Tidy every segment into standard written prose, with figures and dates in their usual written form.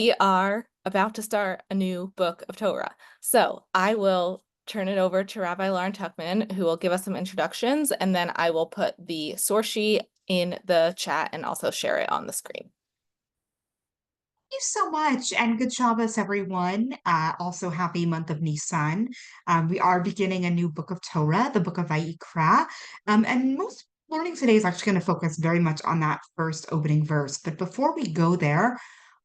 We are about to start a new book of Torah. So I will turn it over to Rabbi Lauren Tuchman, who will give us some introductions, and then I will put the source sheet in the chat and also share it on the screen. You so much, and good Shabbos, everyone. Also, happy month of Nisan. We are beginning a new book of Torah, the book of Vayikra, and most learning today is actually going to focus very much on that first opening verse. But before we go there,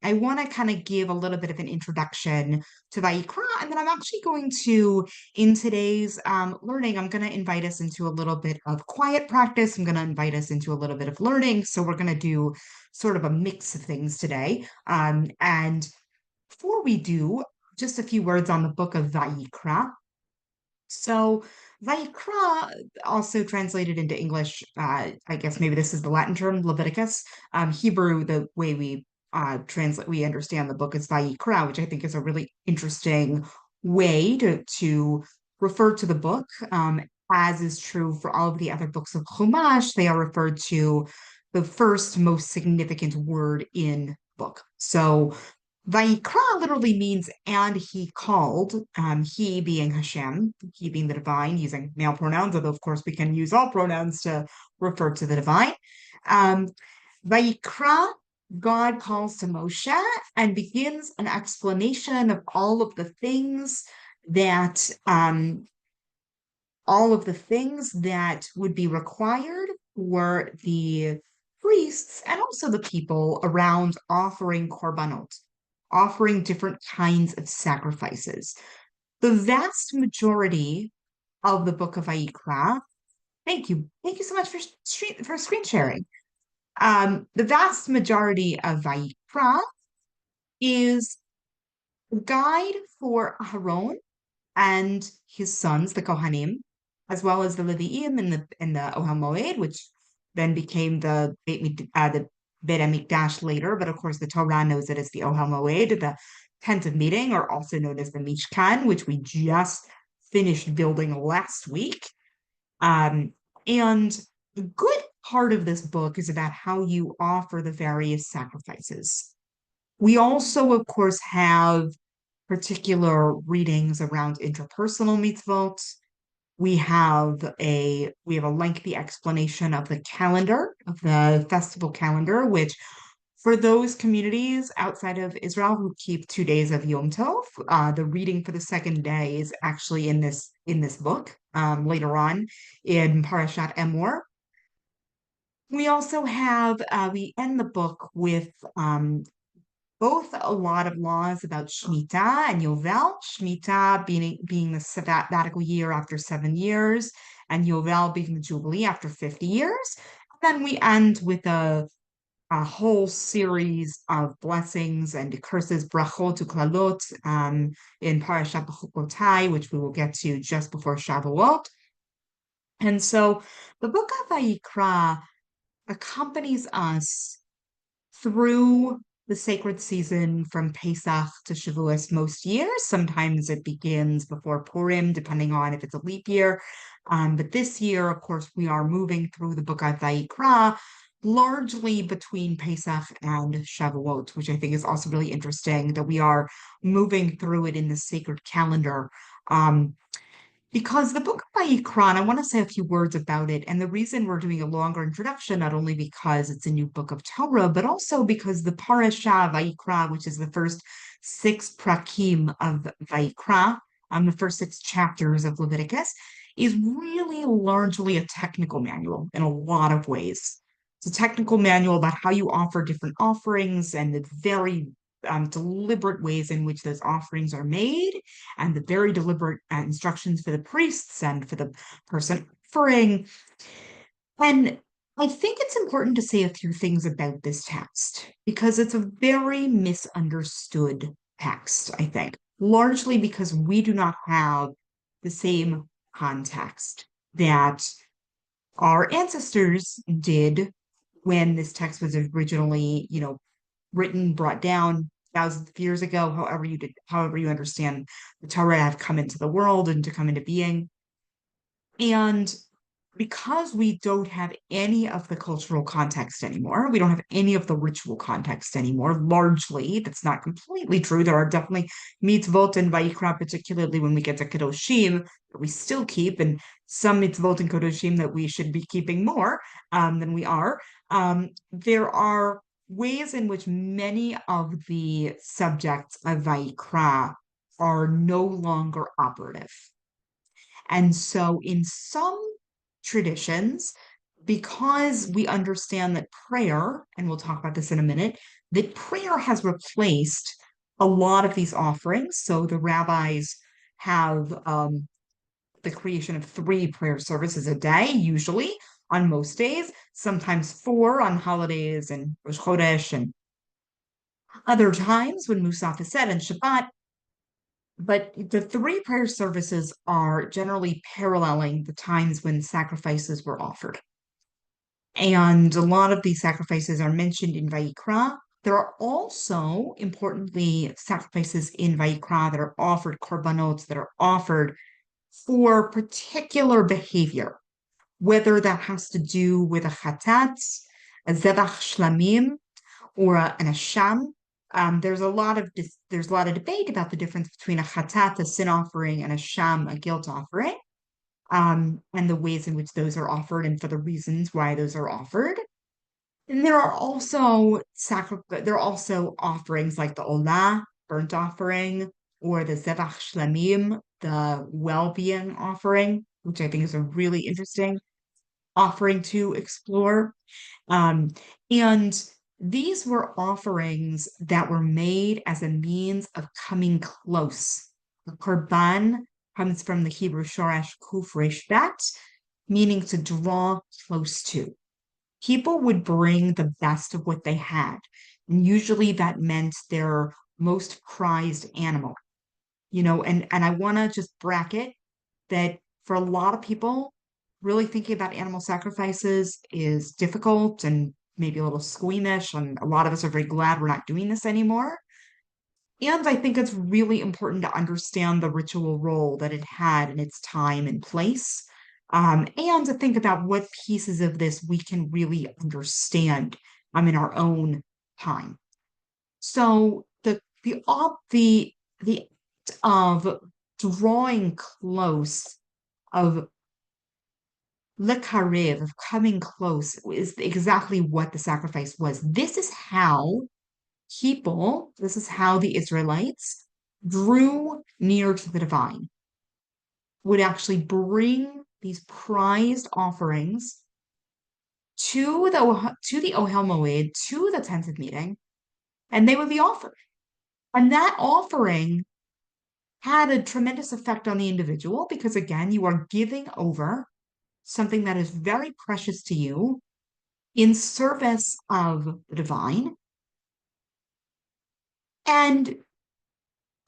I want to kind of give a little bit of an introduction to Vayikra, and then I'm actually going to, in today's learning, I'm going to invite us into a little bit of quiet practice. I'm going to invite us into a little bit of learning. So we're going to do sort of a mix of things today. And before we do, just a few words on the book of Vayikra. So, Vayikra, also translated into English, I guess maybe this is the Latin term, Leviticus. Hebrew, the way we understand the book is Vayikra, which I think is a really interesting way to refer to the book. As is true for all of the other books of Chumash, they are referred to the first most significant word in the book. So, Vayikra literally means and he called, he being Hashem, he being the divine, using male pronouns, although of course we can use all pronouns to refer to the divine. Um, Vayikra, God calls to Moshe and begins an explanation of that all of the things that would be required for the priests and also the people around offering korbanot, offering different kinds of sacrifices. The vast majority of the book of Vayikra, thank you so much for screen sharing. The vast majority of Vayikra is a guide for Aaron and his sons, the Kohanim, as well as the Leviim in the Ohel Moed, which then became the Beit Hamikdash later. But of course, the Torah knows it as the Ohel Moed, the tent of meeting, or also known as the Mishkan, which we just finished building last week. And a good part of this book is about how you offer the various sacrifices. We also, of course, have particular readings around interpersonal mitzvot. We have a lengthy explanation of the calendar, of the festival calendar, which for those communities outside of Israel who keep 2 days of Yom Tov, the reading for the second day is actually in this book later on in Parashat Emor. We end the book with both a lot of laws about Shemitah and Yovel, Shemitah being the sabbatical year after 7 years, and Yovel being the Jubilee after 50 years. And then we end with a whole series of blessings and curses, brachot uklalot, in Parashat Bechukotai, which we will get to just before Shavuot. And so the book of Vayikra accompanies us through the sacred season from Pesach to Shavuos most years. Sometimes it begins before Purim, depending on if it's a leap year. But this year, of course, we are moving through the book of Vayikra largely between Pesach and Shavuot, which I think is also really interesting that we are moving through it in the sacred calendar. Because the book of Vayikra, I want to say a few words about it. And the reason we're doing a longer introduction, not only because it's a new book of Torah, but also because the Parashat Vayikra, which is the first 6 prakim of Vayikra, the first 6 chapters of Leviticus, is really largely a technical manual in a lot of ways. It's a technical manual about how you offer different offerings and the very deliberate ways in which those offerings are made, and the very deliberate instructions for the priests and for the person offering. And I think it's important to say a few things about this text because it's a very misunderstood text, I think, largely because we do not have the same context that our ancestors did when this text was originally, written, brought down thousands of years ago, however you understand the Torah have come into the world and to come into being. And because we don't have any of the cultural context anymore, we don't have any of the ritual context anymore, largely. That's not completely true. There are definitely mitzvot and Vayikra, particularly when we get to Kedoshim, that we still keep, and some mitzvot and Kedoshim that we should be keeping more than we are. There are ways in which many of the subjects of Vayikra are no longer operative. And so, in some traditions, because we understand that prayer, and we'll talk about this in a minute, that prayer has replaced a lot of these offerings. So, the rabbis have the creation of 3 prayer services a day, usually on most days, sometimes 4 on holidays and Rosh Chodesh, and other times when Musaf is said and Shabbat. But the 3 prayer services are generally paralleling the times when sacrifices were offered. And a lot of these sacrifices are mentioned in Vayikra. There are also, importantly, sacrifices in Vayikra that are offered, korbanot that are offered for particular behavior, whether that has to do with a chatat, a zevach shlamim, or an asham. There's a lot of debate about the difference between a chatat, a sin offering, and a sham, a guilt offering, and the ways in which those are offered and for the reasons why those are offered. And there are also offerings like the olah, burnt offering, or the zevach shlamim, the well-being offering, which I think is a really interesting offering to explore. Um, and these were offerings that were made as a means of coming close. The korban comes from the Hebrew shoresh kuf resh bet, meaning to draw close to. People would bring the best of what they had, and usually that meant their most prized animal. And I want to just bracket that for a lot of people, really thinking about animal sacrifices is difficult and maybe a little squeamish, and a lot of us are very glad we're not doing this anymore. And I think it's really important to understand the ritual role that it had in its time and place, and to think about what pieces of this we can really understand in our own time. So the of drawing close, of lekarev, of coming close, is exactly what the sacrifice was. This is how the Israelites drew near to the divine, would actually bring these prized offerings to the Ohel Moed, to the tent of meeting, and they would be offered. And that offering had a tremendous effect on the individual because, again, you are giving over something that is very precious to you in service of the divine. And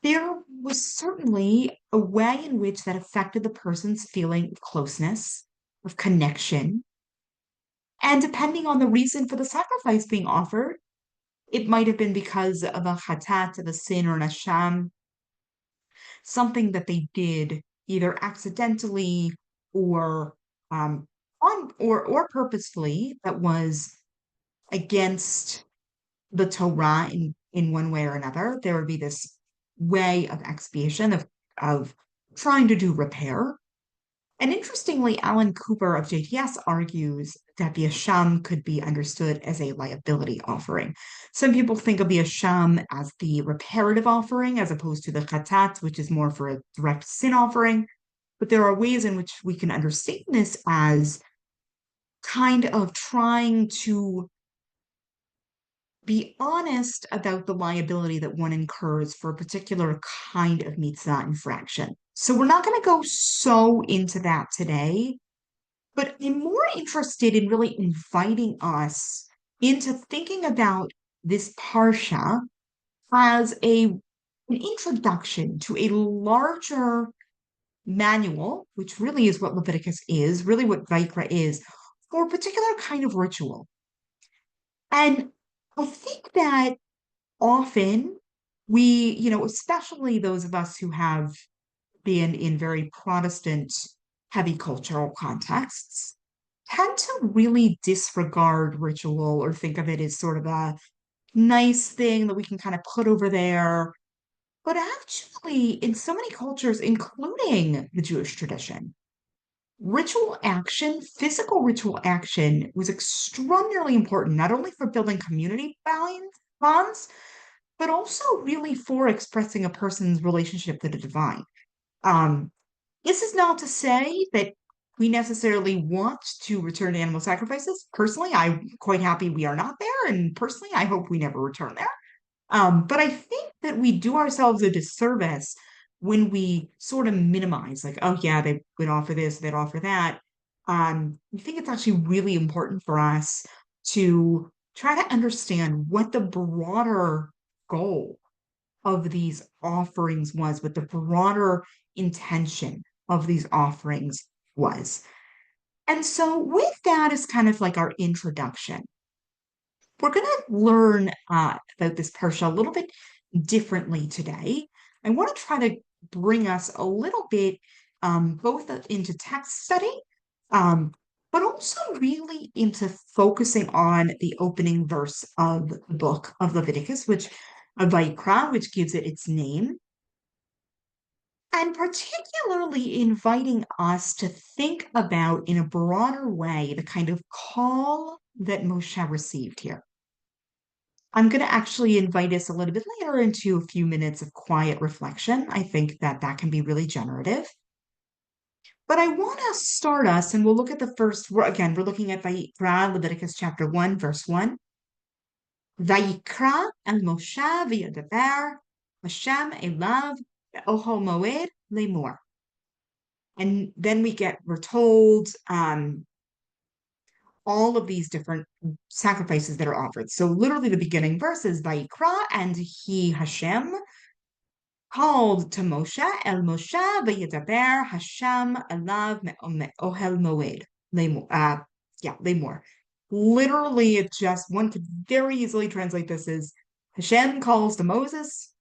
there was certainly a way in which that affected the person's feeling of closeness, of connection. And depending on the reason for the sacrifice being offered, it might have been because of a chatat, of a sin, or an asham, something that they did either accidentally or or purposefully, that was against the Torah in one way or another. There would be this way of expiation, of trying to do repair. And interestingly, Alan Cooper of JTS argues that the Asham could be understood as a liability offering. Some people think of the Asham as the reparative offering as opposed to the Chatat, which is more for a direct sin offering. But there are ways in which we can understand this as kind of trying to be honest about the liability that one incurs for a particular kind of mitzvah infraction. So we're not going to go so into that today, but I'm more interested in really inviting us into thinking about this parsha as an introduction to a larger manual, which really is what Leviticus is, really what Vayikra is, for a particular kind of ritual. And I think that often especially those of us who have been in very Protestant heavy cultural contexts tend to really disregard ritual or think of it as sort of a nice thing that we can kind of put over there. But actually, in so many cultures, including the Jewish tradition, ritual action, physical ritual action was extraordinarily important, not only for building community bonds, but also really for expressing a person's relationship to the divine. Um, this is not to say that we necessarily want to return to animal sacrifices. Personally, I'm quite happy we are not there, and personally, I hope we never return there. But I think that we do ourselves a disservice when we sort of minimize, like, oh yeah, they would offer this, they'd offer that. I think it's actually really important for us to try to understand what the broader goal of these offerings was, what the broader intention of these offerings was. And so, with that as kind of like our introduction, we're going to learn about this parsha a little bit differently today. I want to try to bring us a little bit both into text study, um, but also really into focusing on the opening verse of the book of Leviticus, which of Vayikra, which gives it its name, and particularly inviting us to think about in a broader way the kind of call that Moshe received here. I'm going to actually invite us a little bit later into a few minutes of quiet reflection. I think that that can be really generative. But I want to start us, and we'll look at the first, again, we're looking at Vayikra, Leviticus chapter 1, verse 1. Vayikra el Moshe v'yadaber Hashem elav ohel moed lemor. And then we're told all of these different sacrifices that are offered. So literally the beginning verse is Vayikra, and he, Hashem, called to Moshe, El Moshe v'yedaber Hashem alav ohel moed. Lemor. Literally, it just, one could very easily translate this as Hashem calls to Moses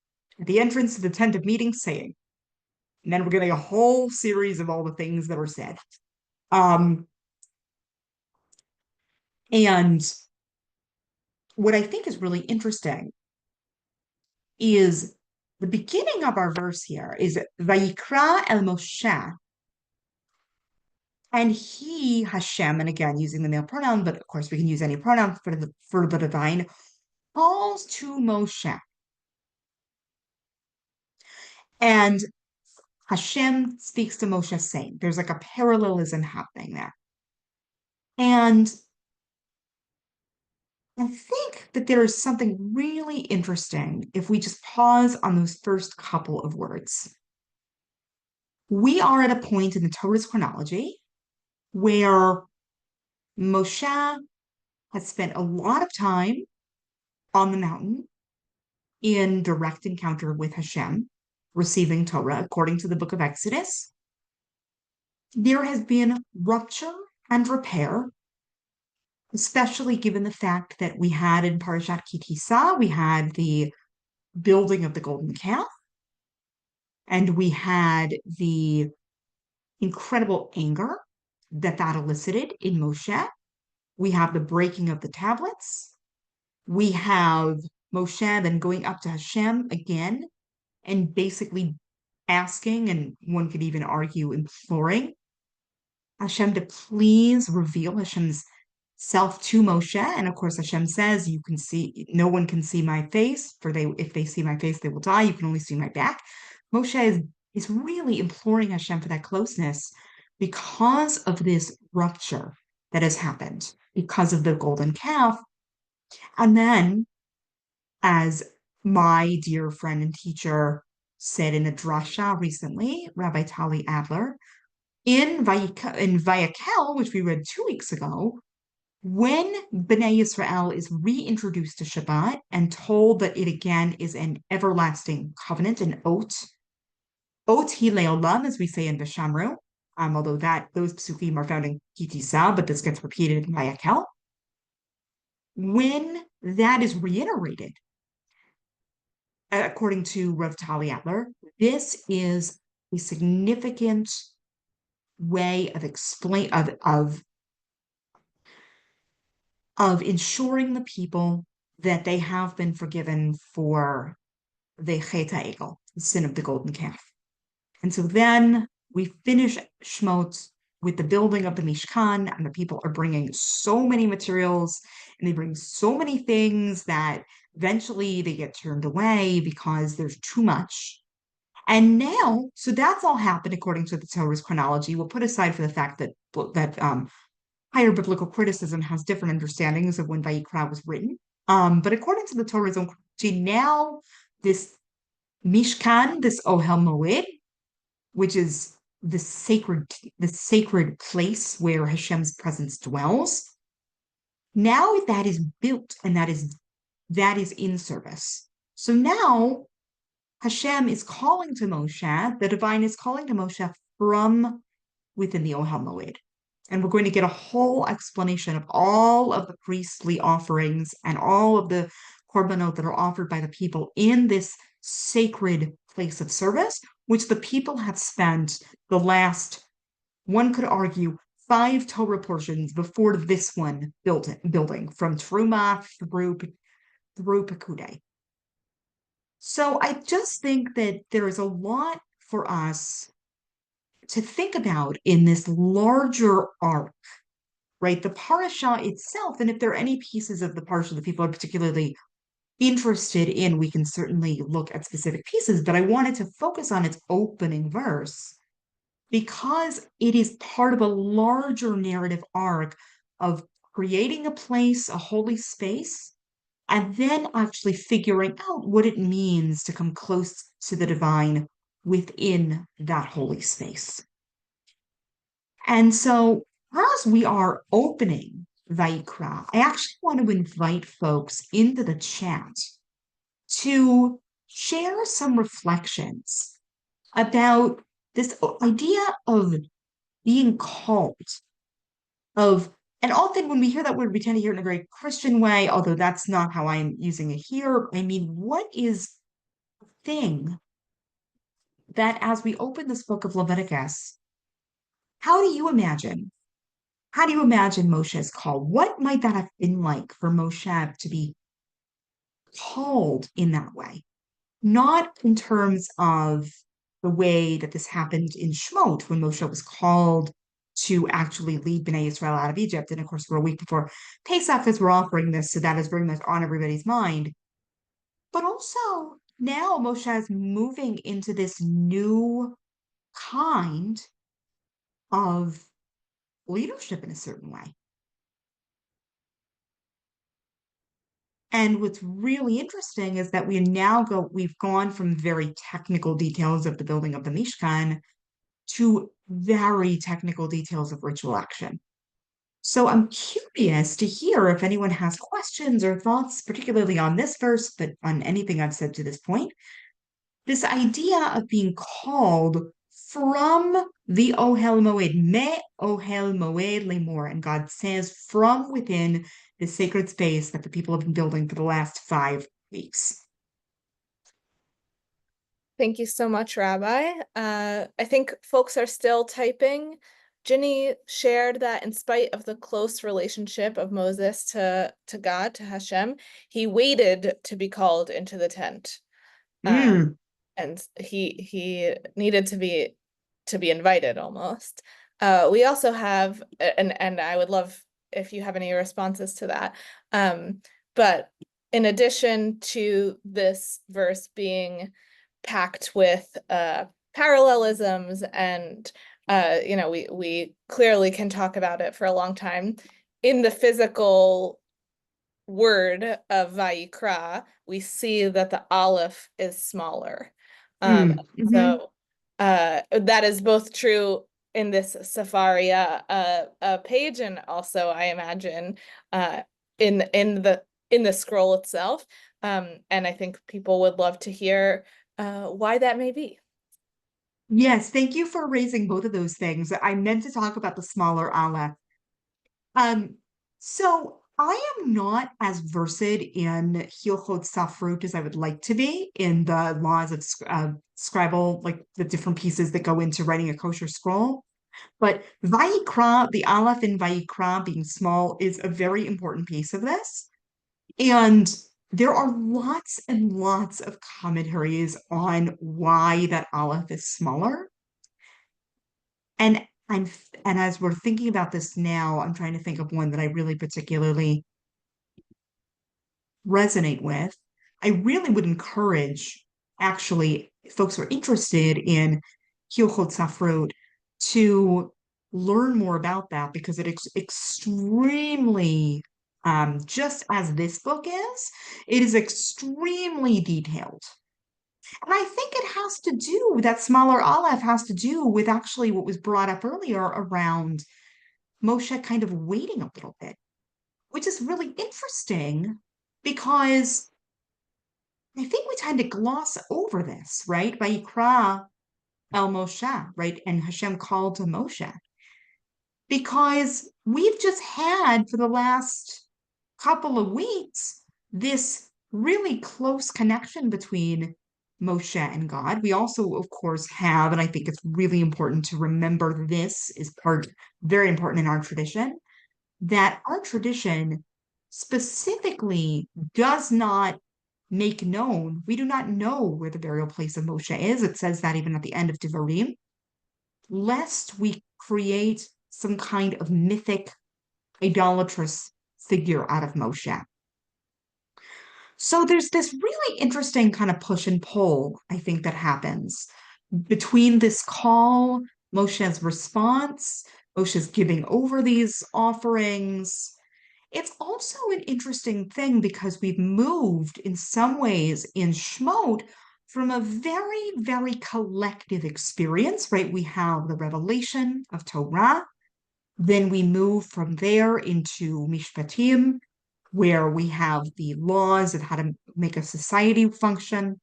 at the entrance to the tent of meeting, saying, and then we're getting a whole series of all the things that are said. Um, and what I think is really interesting is the beginning of our verse here is Vayikra el Moshe, and he, Hashem, and again using the male pronoun, but of course we can use any pronoun for the divine, calls to Moshe. And Hashem speaks to Moshe saying, there's like a parallelism happening there. And I think that there is something really interesting if we just pause on those first couple of words. We are at a point in the Torah's chronology where Moshe has spent a lot of time on the mountain in direct encounter with Hashem, receiving Torah according to the book of Exodus. There has been rupture and repair, especially given the fact that we had in Parashat Ki Tisa, we had the building of the golden calf, and we had the incredible anger that that elicited in Moshe. We have the breaking of the tablets. We have Moshe then going up to Hashem again and basically asking, and one could even argue imploring Hashem to please reveal Hashem's self to Moshe. And of course, Hashem says, you can see, no one can see my face, for if they see my face, they will die. You can only see my back. Moshe is really imploring Hashem for that closeness because of this rupture that has happened, because of the golden calf. And then, as my dear friend and teacher said in a drasha recently, Rabbi Tali Adler, in Vayakel, which we read 2 weeks ago, when Bnei Israel is reintroduced to Shabbat and told that it again is an everlasting covenant, an oath hi leolam, as we say in Bishamru, although those psukim are found in Ki Tisa, but this gets repeated in Vayakel. When that is reiterated, according to Rav Tali Adler, this is a significant way of ensuring the people that they have been forgiven for the Chet HaEgel, the sin of the golden calf. And so then we finish Shmot with the building of the Mishkan, and the people are bringing so many materials and they bring so many things that eventually they get turned away because there's too much. And now, so that's all happened according to the Torah's chronology. We'll put aside for the fact that higher biblical criticism has different understandings of when Vayikra was written. But according to the Torah's own chronology, now this Mishkan, this Ohel Moed, which is the sacred place where Hashem's presence dwells. Now that is built and that is in service. So now Hashem is calling to Moshe, the divine is calling to Moshe from within the Ohel Moed. And we're going to get a whole explanation of all of the priestly offerings and all of the korbanot that are offered by the people in this sacred place of service, which the people have spent the last, one could argue, 5 Torah portions before this one building from Truma through Pekudei. So I just think that there is a lot for us to think about in this larger arc, right? The parasha itself, and if there are any pieces of the parasha that people are particularly interested in, we can certainly look at specific pieces, but I wanted to focus on its opening verse because it is part of a larger narrative arc of creating a place, a holy space, and then actually figuring out what it means to come close to the divine within that holy space. And so, as we are opening Vayikra, I actually want to invite folks into the chat to share some reflections about this idea of being called, and often when we hear that word, we tend to hear it in a very Christian way, although that's not how I'm using it here. I mean, what is the thing that as we open this book of Leviticus, how do you imagine? How do you imagine Moshe's call? What might that have been like for Moshe to be called in that way? Not in terms of the way that this happened in Shemot, when Moshe was called to actually lead Bnei Israel out of Egypt. And of course, we're a week before Pesach as we're offering this, so that is very much on everybody's mind. But also now Moshe is moving into this new kind of leadership in a certain way. And what's really interesting is that we've gone from very technical details of the building of the Mishkan to very technical details of ritual action. So I'm curious to hear if anyone has questions or thoughts, particularly on this verse, but on anything I've said to this point. This idea of being called from the Ohel Moed, me Ohel Moed lemor, and God says from within the sacred space that the people have been building for the last 5 weeks. Thank you so much, Rabbi. I think folks are still typing. Ginny shared that in spite of the close relationship of Moses to God, to Hashem, he waited to be called into the tent. And he needed to be invited almost. We also have, and I would love if you have any responses to that. But in addition to this verse being packed with parallelisms and we clearly can talk about it for a long time. In the physical word of Vayikra, we see that the aleph is smaller. So that is both true in this Safaria page, and also I imagine in the scroll itself. And I think people would love to hear why that may be. Yes, thank you for raising both of those things. I meant to talk about the smaller aleph. So I am not as versed in Hilchot Safrut as I would like to be in the laws of scribal, like the different pieces that go into writing a kosher scroll. But Vayikra, the Aleph in Vayikra being small, is a very important piece of this. And there are lots and lots of commentaries on why that Aleph is smaller. And and as we're thinking about this now, I'm trying to think of one that I really particularly resonate with. I really would encourage, actually, folks who are interested in Hilchot Safrut to learn more about that because it is extremely, just as this book is, it is extremely detailed. And I think it has to do, that smaller Aleph has to do with actually what was brought up earlier around Moshe kind of waiting a little bit, which is really interesting because I think we tend to gloss over this, right? Vayikra el Moshe, right? And Hashem called to Moshe because we've just had for the last couple of weeks this really close connection between Moshe and God. We also, of course, have, and I think it's really important to remember this is very important in our tradition, that our tradition specifically does not make known, we do not know where the burial place of Moshe is. It says that even at the end of Devarim, lest we create some kind of mythic, idolatrous figure out of Moshe. So there's this really interesting kind of push and pull, I think, that happens between this call, Moshe's response, Moshe's giving over these offerings. It's also an interesting thing because we've moved in some ways in Shmot from a very, very collective experience, right? We have the revelation of Torah, then we move from there into Mishpatim, where we have the laws of how to make a society function,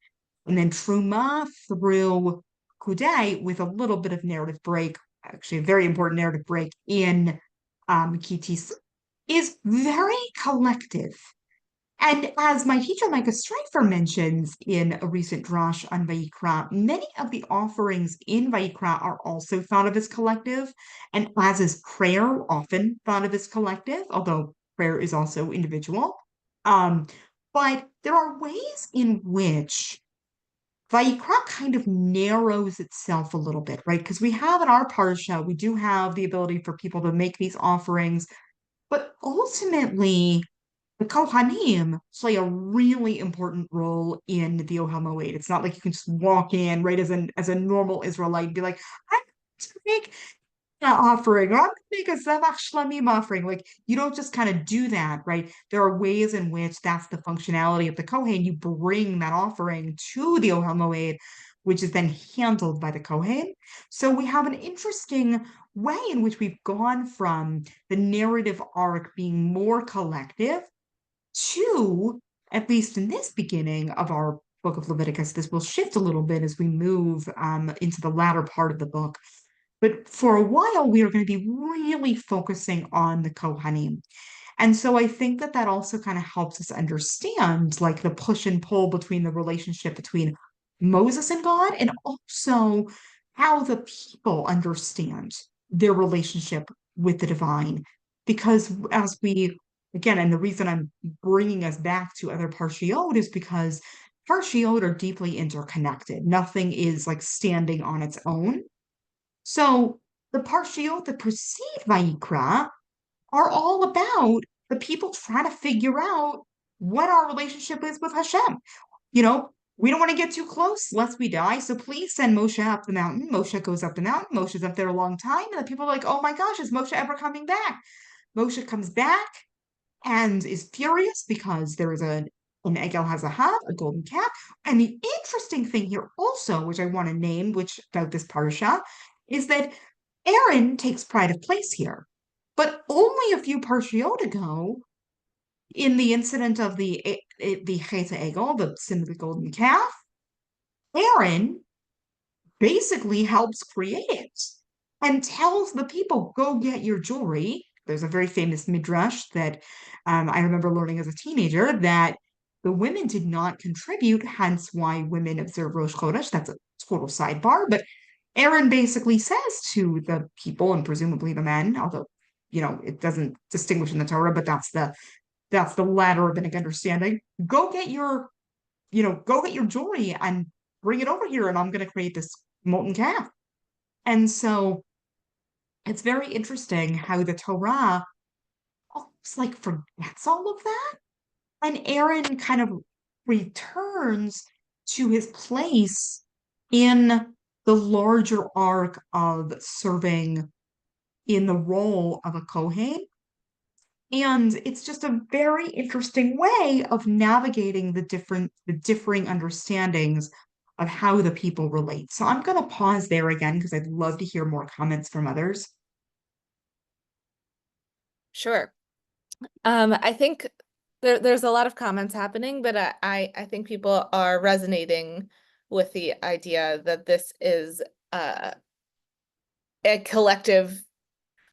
and then Truma through Kudai with a little bit of narrative break, actually a very important narrative break in Kitis, is very collective. And as my teacher Micah Streifer mentions in a recent drash on Vayikra, many of the offerings in Vayikra are also thought of as collective, and as is prayer, often thought of as collective, although prayer is also individual. Um, but there are ways in which Vayikra kind of narrows itself a little bit, right? Because we have in our parsha, we do have the ability for people to make these offerings, but ultimately, the Kohanim play a really important role in the Ohel Moed. It's not like you can just walk in, right, as a normal Israelite and be like, I'm going to make an offering, or I'm going to make a Zevach Shlamim offering. Like, you don't just kind of do that, right? There are ways in which that's the functionality of the Kohen. You bring that offering to the Ohel Moed, which is then handled by the Kohen. So we have an interesting way in which we've gone from the narrative arc being more collective to, at least in this beginning of our book of Leviticus, this will shift a little bit as we move into the latter part of the book. But for a while, we are going to be really focusing on the Kohanim. And so I think that that also kind of helps us understand like the push and pull between the relationship between Moses and God, and also how the people understand their relationship with the divine. Because as we, again, and the reason I'm bringing us back to other Parshiot is because Parshiot are deeply interconnected. Nothing is like standing on its own. So the Parshiot that precede Vayikra are all about the people trying to figure out what our relationship is with Hashem. You know, we don't want to get too close lest we die. So please send Moshe up the mountain. Moshe goes up the mountain. Moshe's up there a long time. And the people are like, oh my gosh, is Moshe ever coming back? Moshe comes back and is furious because there is an Egel Hazahav, a golden calf. And the interesting thing here also, which I want to name, which about this parsha, is that Aaron takes pride of place here. But only a few parshiot ago, in the incident of the Chet Egel, the sin of the golden calf, Aaron basically helps create it and tells the people, go get your jewelry. There's a very famous midrash that I remember learning as a teenager that the women did not contribute, hence why women observe Rosh Chodesh. That's a total sidebar, but Aaron basically says to the people and presumably the men, although it doesn't distinguish in the Torah, but that's the latter rabbinic understanding. Go get your jewelry and bring it over here, and I'm going to create this molten calf. And so it's very interesting how the Torah almost like forgets all of that. And Aaron kind of returns to his place in the larger arc of serving in the role of a Kohen. And it's just a very interesting way of navigating the differing understandings of how the people relate. So I'm going to pause there again because I'd love to hear more comments from others. Sure. I think there's a lot of comments happening, but I think people are resonating with the idea that this is a collective,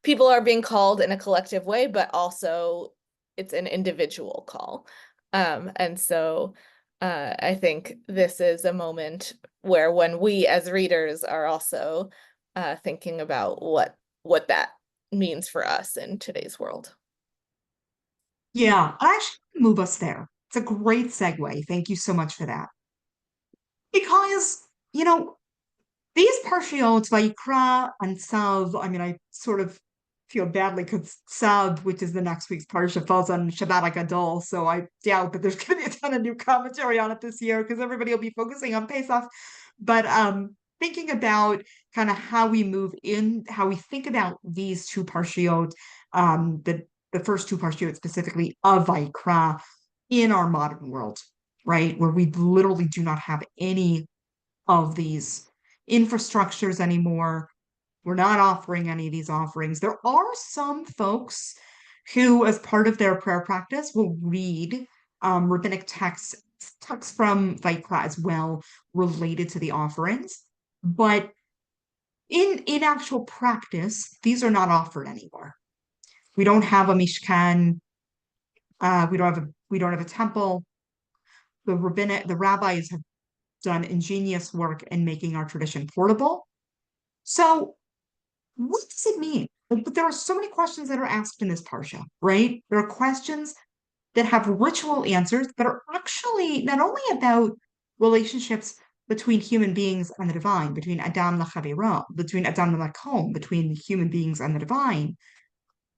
people are being called in a collective way, but also it's an individual call. And so I think this is a moment where when we as readers are also thinking about what that means for us in today's world. Yeah, I should move us there. It's a great segue. Thank you so much for that. Because, you know, these parshiot, Vayikra and Tzav, I mean, I sort of feel badly because Tzav, which is the next week's parsha, falls on Shabbat Gadol, so I doubt that there's going to be a ton of new commentary on it this year because everybody will be focusing on Pesach. But thinking about kind of how we move in, how we think about these two parshiot, the first two parshiot specifically of Vayikra in our modern world, right, where we literally do not have any of these infrastructures anymore. We're not offering any of these offerings. There are some folks who, as part of their prayer practice, will read rabbinic texts from Vayikra as well related to the offerings. But in actual practice, these are not offered anymore. We don't have a mishkan. We don't have a temple. The rabbis have done ingenious work in making our tradition portable. So what does it mean? But there are so many questions that are asked in this parsha, right? There are questions that have ritual answers that are actually not only about relationships between human beings and the divine, between Adam Lachaviro, between Adam Lamakom, between human beings and the divine,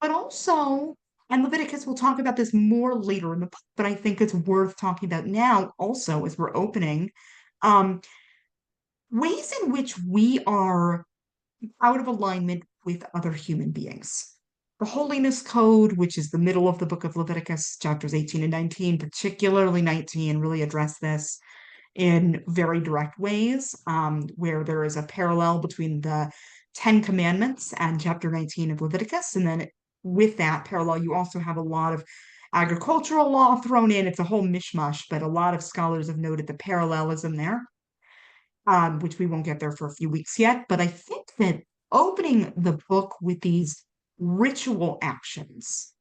but also, and Leviticus will talk about this more later in the book, but I think it's worth talking about now also as we're opening, um, ways in which we are out of alignment with other human beings. The Holiness Code, which is the middle of the book of Leviticus, chapters 18 and 19, particularly 19, really address this in very direct ways, where there is a parallel between the Ten Commandments and chapter 19 of Leviticus. And then with that parallel, you also have a lot of agricultural law thrown in. It's a whole mishmash, but a lot of scholars have noted the parallelism there, which we won't get there for a few weeks yet. But I think that opening the book with these ritual actions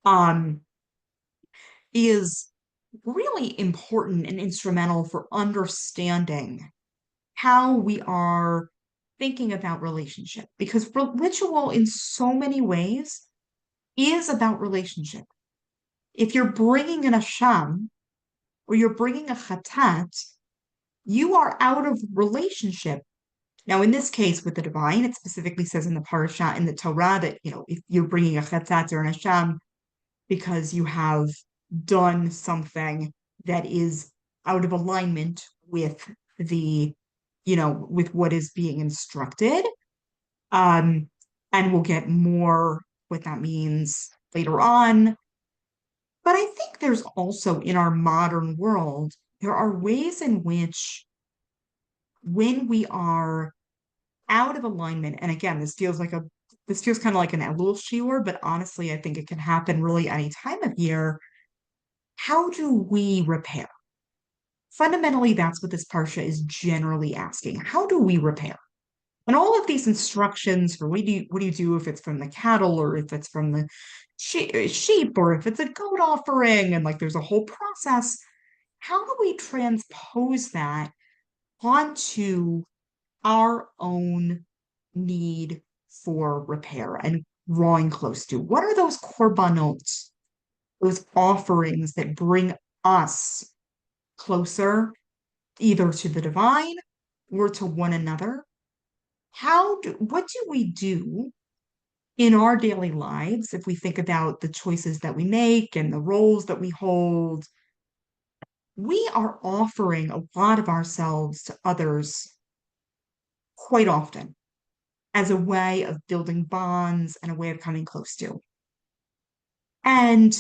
um, is really important and instrumental for understanding how we are thinking about relationship because ritual in so many ways is about relationship. If you're bringing an asham or you're bringing a chatat, you are out of relationship. Now, in this case, with the divine, it specifically says in the Parashat in the Torah that, if you're bringing a chatat or an asham because you have done something that is out of alignment with with what is being instructed. Um, and we'll get more what that means later on. But I think there's also in our modern world, there are ways in which when we are out of alignment, and again, this feels kind of like an Elul shiur, but honestly, I think it can happen really any time of year. How do we repair? Fundamentally, that's what this parsha is generally asking. How do we repair? And all of these instructions for what do you do if it's from the cattle or if it's from the sheep or if it's a goat offering and like there's a whole process. How do we transpose that onto our own need for repair and drawing close to? What are those korbanot, those offerings that bring us closer either to the divine or to one another? What do we do in our daily lives if we think about the choices that we make and the roles that we hold? We are offering a lot of ourselves to others quite often as a way of building bonds and a way of coming close to. And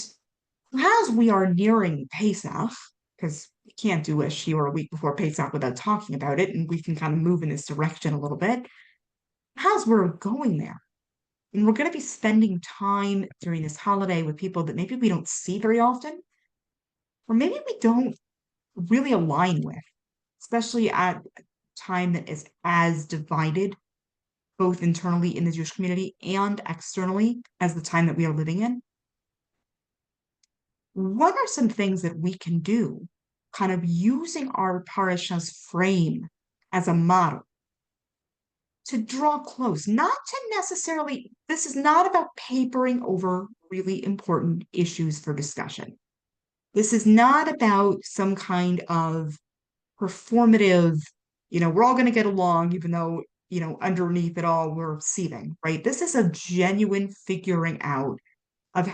as we are nearing Pesach, because we can't do a shiur a week before Pesach without talking about it, and we can kind of move in this direction a little bit, as we're going there, and we're going to be spending time during this holiday with people that maybe we don't see very often, or maybe we don't really align with, especially at a time that is as divided, both internally in the Jewish community and externally, as the time that we are living in. What are some things that we can do, kind of using our parasha's frame as a model to draw close, not to necessarily, this is not about papering over really important issues for discussion. This is not about some kind of performative, we're all going to get along, even though, underneath it all, we're seething, right? This is a genuine figuring out of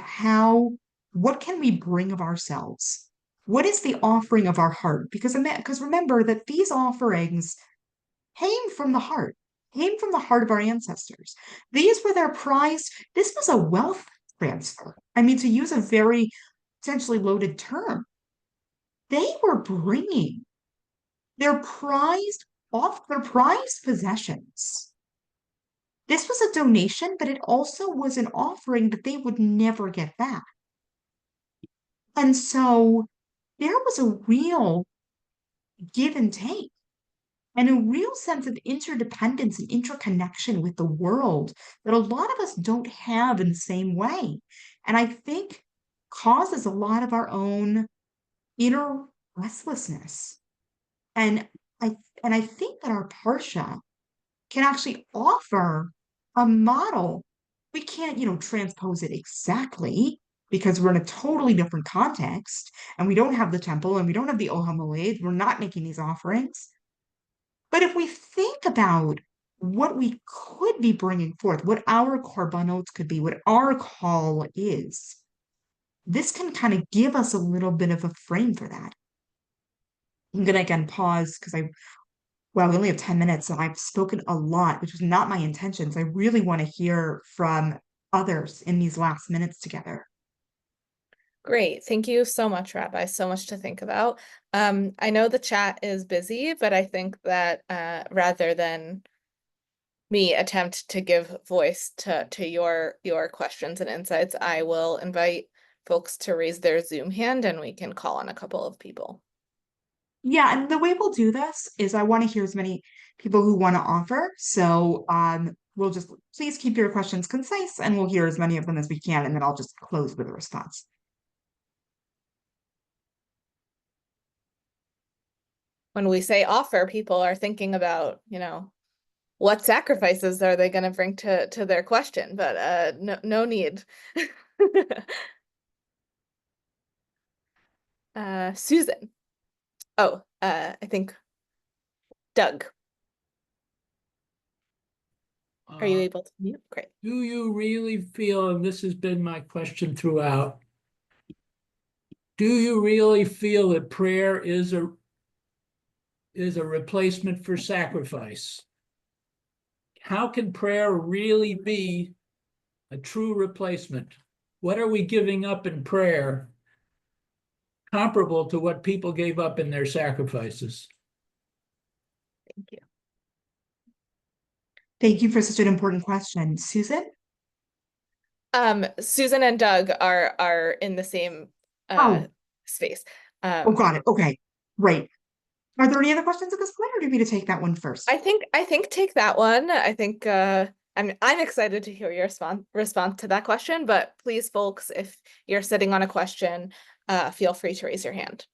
what can we bring of ourselves? What is the offering of our heart? Because remember that these offerings came from the heart of our ancestors. These were their prized, this was a wealth transfer. I mean, to use a very potentially loaded term, they were bringing their their prized possessions. This was a donation, but it also was an offering that they would never get back. And so there was a real give and take and a real sense of interdependence and interconnection with the world that a lot of us don't have in the same way. And I think causes a lot of our own inner restlessness. And I think that our Parsha can actually offer a model. We can't, transpose it exactly because we're in a totally different context and we don't have the temple and we don't have the Ohel Moed. We're not making these offerings. But if we think about what we could be bringing forth, what our korbanot could be, what our call is, this can kind of give us a little bit of a frame for that. I'm going to again pause because we only have 10 minutes, so I've spoken a lot, which was not my intentions. I really want to hear from others in these last minutes together. Great. Thank you so much, Rabbi. So much to think about. I know the chat is busy, but I think that rather than me attempt to give voice to your questions and insights, I will invite folks to raise their Zoom hand and we can call on a couple of people. Yeah, and the way we'll do this is I want to hear as many people who want to offer. So we'll just please keep your questions concise and we'll hear as many of them as we can, and then I'll just close with a response. When we say offer, people are thinking about, what sacrifices are they going to bring to their question, but no need. Susan. Oh, I think Doug. Are you able to mute? Great. Do you really feel, and this has been my question throughout, do you really feel that prayer is a replacement for sacrifice? How can prayer really be a true replacement? What are we giving up in prayer comparable to what people gave up in their sacrifices? Thank you. Thank you for such an important question. Susan? Susan and Doug are in the same space. Got it. Okay, right. Are there any other questions at this point, or do you want me to take that one first? I think take that one. I think I'm excited to hear your response to that question, but please, folks, if you're sitting on a question, feel free to raise your hand.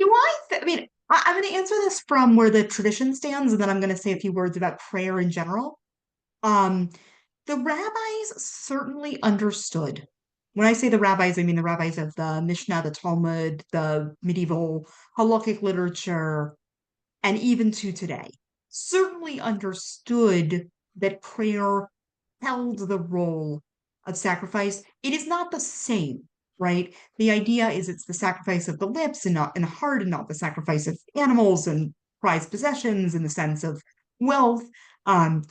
I mean, I'm going to answer this from where the tradition stands, and then I'm going to say a few words about prayer in general. Um, the rabbis certainly understood. When I say the rabbis, I mean the rabbis of the Mishnah, the Talmud, the medieval halakhic literature, and even to today, certainly understood that prayer held the role of sacrifice. It is not the same, right? The idea is it's the sacrifice of the lips and not in the heart, and not the sacrifice of animals and prized possessions in the sense of wealth. Um,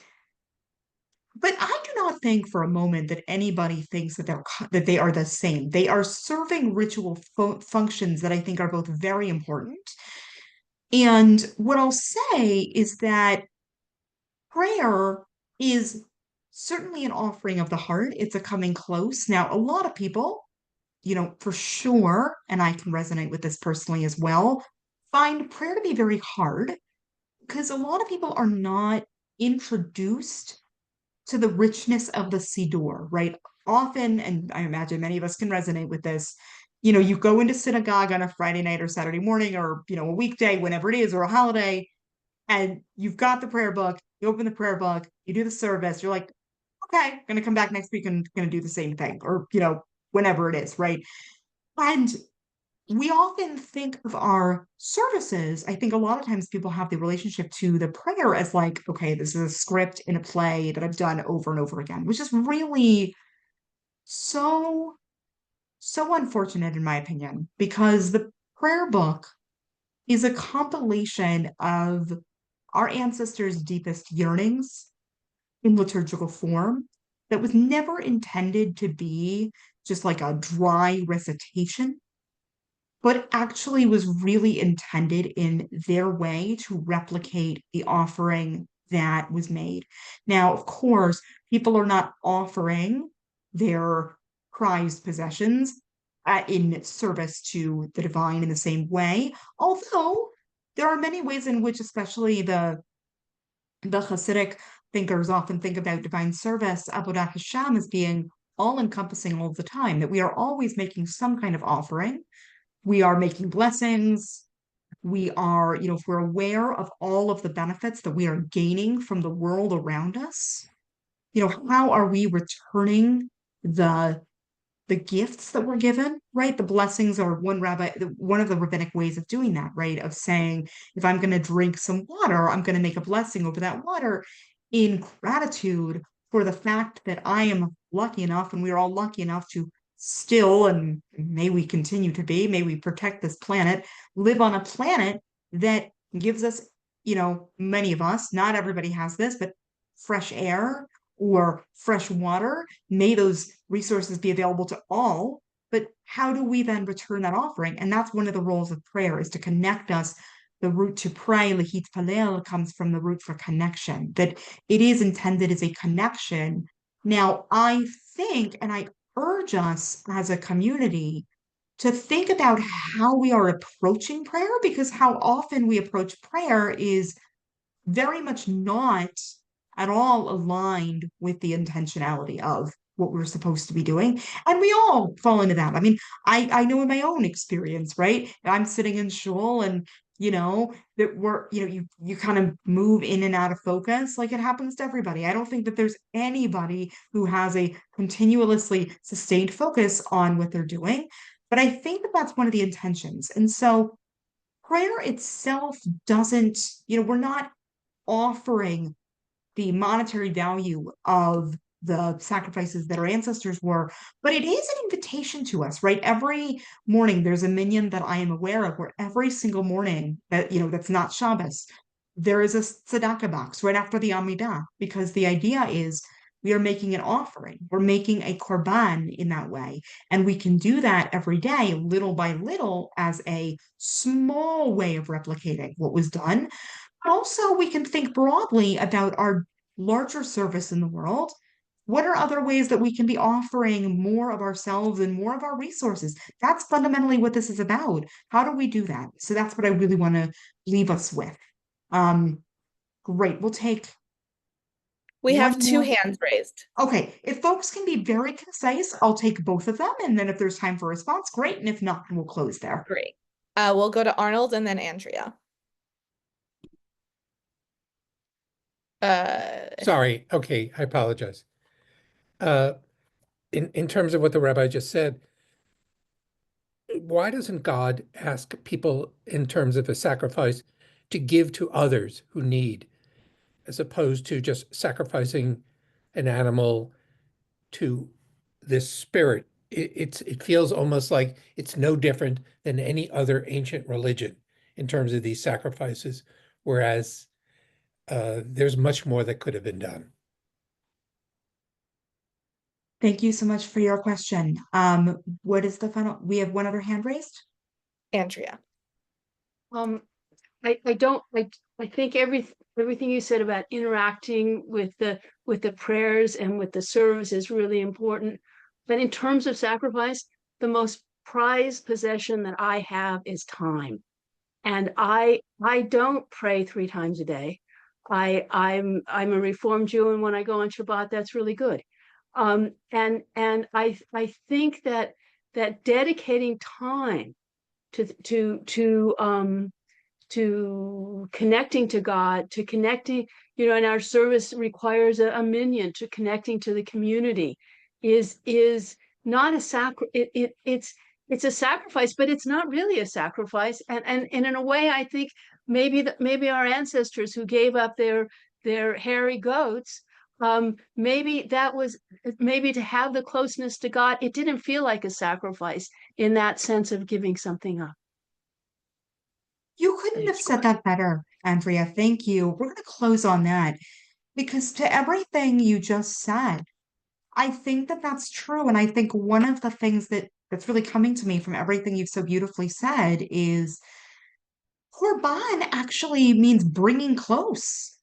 but I do not think for a moment that anybody thinks that that they are the same. They are serving ritual functions that I think are both very important. And what I'll say is that prayer is certainly an offering of the heart. It's a coming close. Now, a lot of people, for sure, and I can resonate with this personally as well, find prayer to be very hard because a lot of people are not introduced to the richness of the Siddur, right? Often, and I imagine many of us can resonate with this, you go into synagogue on a Friday night or Saturday morning or, a weekday, whenever it is, or a holiday, and you've got the prayer book, you open the prayer book, you do the service, you're like, okay, I'm gonna come back next week and gonna do the same thing, or whenever it is, right? And we often think of our services. I think a lot of times people have the relationship to the prayer as like, okay, this is a script in a play that I've done over and over again, which is really so, so unfortunate in my opinion, because the prayer book is a compilation of our ancestors' deepest yearnings in liturgical form that was never intended to be just like a dry recitation, but actually was really intended in their way to replicate the offering that was made. Now, of course, people are not offering their prized possessions in service to the divine in the same way, although there are many ways in which, especially the Hasidic thinkers often think about divine service, Avodat Hashem, as being all encompassing all the time, that we are always making some kind of offering. We are making blessings. We are, if we're aware of all of the benefits that we are gaining from the world around us, how are we returning the gifts that we're given, right? The blessings are one of the rabbinic ways of doing that, right? Of saying, if I'm going to drink some water, I'm going to make a blessing over that water in gratitude for the fact that I am lucky enough, and we're all lucky enough to still, and may we continue to be, may we protect this planet, live on a planet that gives us, many of us, not everybody has this, but fresh air or fresh water. May those resources be available to all. But how do we then return that offering? And that's one of the roles of prayer, is to connect us. The root to pray, lehit palel, comes from the root for connection, that it is intended as a connection. Now, I think, and I urge us as a community to think about how we are approaching prayer, because how often we approach prayer is very much not at all aligned with the intentionality of what we're supposed to be doing. And we all fall into that. I mean, I know in my own experience, right? I'm sitting in shul and that we're, you kind of move in and out of focus, like it happens to everybody. I don't think that there's anybody who has a continuously sustained focus on what they're doing. But I think that that's one of the intentions. And so prayer itself doesn't, we're not offering the monetary value of the sacrifices that our ancestors were, but it is an invitation to us, right? Every morning there's a minyan that I am aware of where every single morning that, that's not Shabbos, there is a tzedakah box right after the Amidah, because the idea is we are making an offering. We're making a korban in that way. And we can do that every day, little by little, as a small way of replicating what was done. Also, we can think broadly about our larger service in the world. What are other ways that we can be offering more of ourselves and more of our resources? That's fundamentally what this is about. How do we do that? So that's what I really want to leave us with. Great. We'll take We have one two more. hands raised. Okay. If folks can be very concise, I'll take both of them. And then if there's time for response, great. And if not, we'll close there. Great. We'll go to Arnold and then Andrea. Sorry. Okay, I apologize. Uh, in terms of what the rabbi just said, why doesn't God ask people in terms of a sacrifice to give to others who need, as opposed to just sacrificing an animal to this spirit? It feels almost like it's no different than any other ancient religion in terms of these sacrifices, whereas there's much more that could have been done. Thank you so much for your question. What is the final? We have one other hand raised. Andrea. I don't I think everything you said about interacting with the prayers and with the service is really important. But in terms of sacrifice, the most prized possession that I have is time. And I don't pray 3 times a day. I'm a Reformed Jew, and when I go on Shabbat, that's really good. And I think that dedicating time to connecting to God, to connecting, and our service requires a minyan, to connecting to the community is not a it's a sacrifice, but it's not really a sacrifice. And in a way, I think maybe our ancestors who gave up their hairy goats, maybe to have the closeness to God, it didn't feel like a sacrifice in that sense of giving something up. You couldn't have said that better, Andrea. Thank you. We're going to close on that because to everything you just said, I think that that's true. And I think one of the things that's really coming to me from everything you've so beautifully said is Korban actually means bringing close.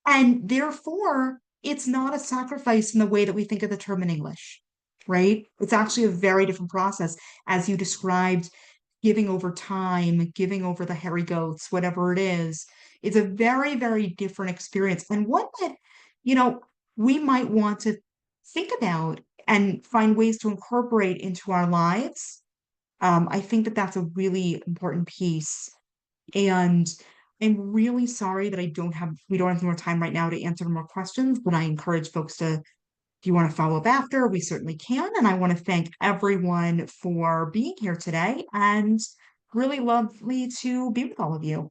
And therefore, it's not a sacrifice in the way that we think of the term in English, right? It's actually a very different process, as you described, giving over time, giving over the hairy goats, whatever it is. It's a very, very different experience. And one that, we might want to think about and find ways to incorporate into our lives. I think that that's a really important piece. And I'm really sorry that we don't have more time right now to answer more questions, but I encourage folks to, if you want to follow up after, we certainly can. And I want to thank everyone for being here today and really lovely to be with all of you.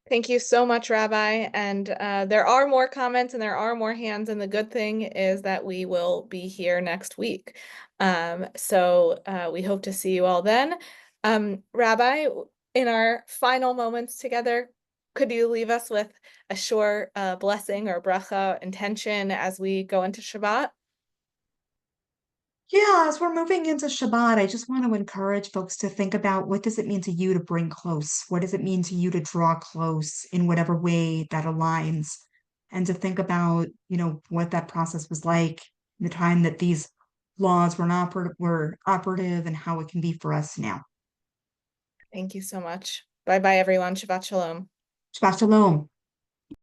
Thank you so much, Rabbi. And there are more comments and there are more hands. And the good thing is that we will be here next week. So we hope to see you all then. Rabbi, in our final moments together, could you leave us with a short blessing or bracha intention as we go into Shabbat? Yeah, as we're moving into Shabbat, I just want to encourage folks to think about what does it mean to you to bring close? What does it mean to you to draw close in whatever way that aligns? And to think about, what that process was like, the time that these laws were operative and how it can be for us now. Thank you so much. Bye-bye, everyone. Shabbat Shalom. Shabbat Shalom.